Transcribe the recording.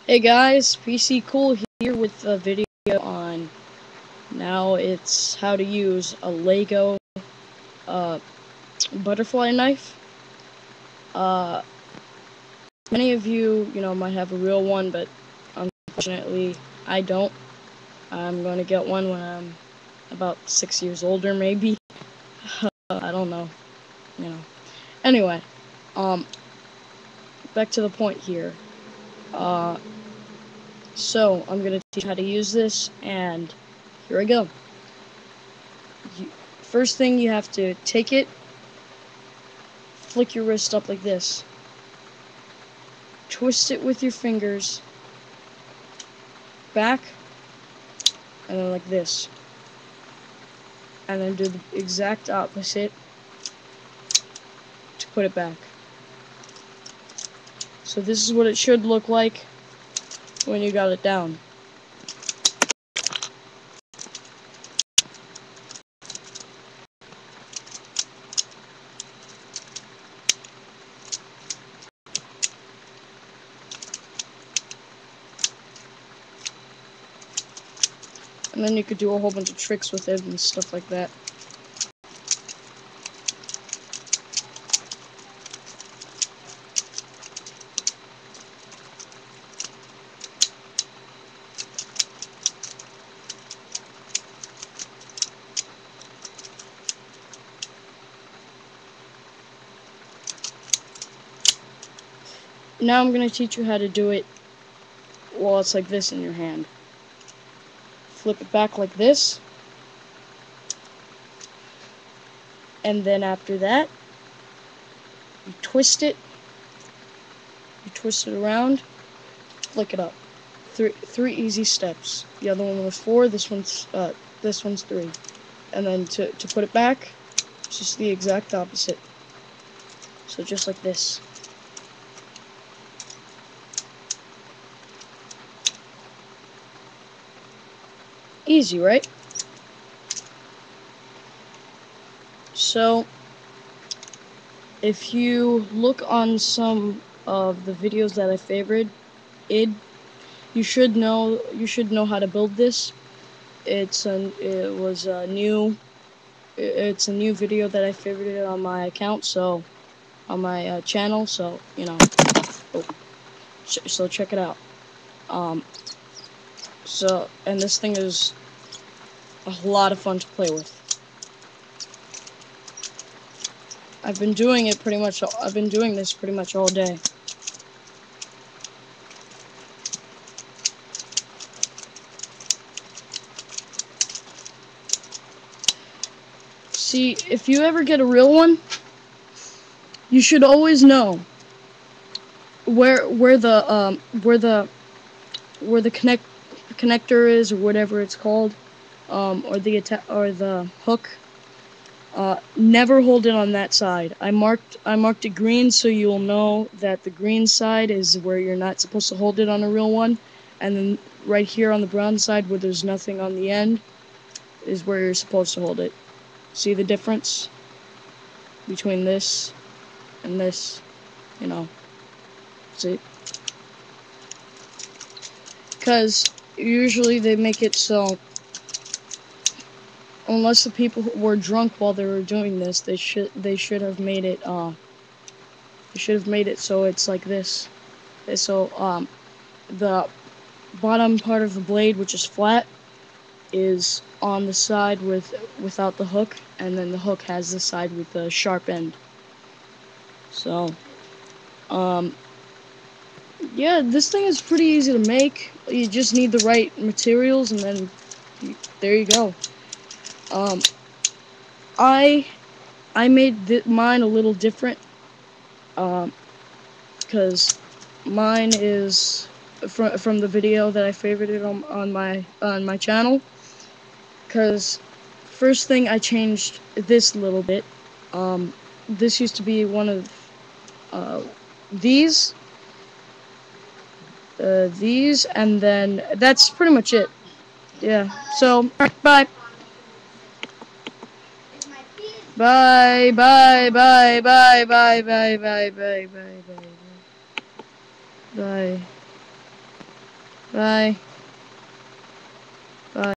Hey guys, PC Cool here with a video on now it's how to use a Lego butterfly knife. Many of you, might have a real one, but unfortunately I don't. I'm going to get one when I'm about 6 years older, maybe. I don't know, Anyway, back to the point here. So I'm gonna teach you how to use this, and here I go. First thing, you have to take it, flick your wrist up like this, twist it with your fingers, back, and then like this, and then do the exact opposite to put it back. So this is what it should look like when you got it down. And then you could do a whole bunch of tricks with it and stuff like that. Now I'm going to teach you how to do it while it's like this in your hand. Flip it back like this, and then after that, you twist it around, flick it up. Three easy steps. The other one was 4, this one's 3. And then to put it back, it's just the exact opposite. So just like this. Easy, right? So, if you look on some of the videos that I favored, you should know how to build this. It's a new video that I favorited on my account, so on my channel. So so check it out. And this thing is a lot of fun to play with. I've been doing this pretty much all day. See, if you ever get a real one, you should always know where the connector is, or whatever it's called, or the hook. Never hold it on that side. I marked it green, so you'll know that the green side is where you're not supposed to hold it on a real one, and then right here on the brown side, where there's nothing on the end, is where you're supposed to hold it. See the difference between this and this? See? Because usually they make it so, unless the people were drunk while they were doing this, they should have made it so it's like this. So the bottom part of the blade, which is flat, is on the side without the hook, and then the hook has the side with the sharp end. So yeah, this thing is pretty easy to make. You just need the right materials, and then there you go. I made mine a little different, because mine is from the video that I favorited on my channel. Because first thing, I changed this a little bit. This used to be one of these, and then that's pretty much it. Yeah. So, alright, bye. Bye, bye, bye, bye, bye, bye, bye, bye, bye, bye, bye. Bye.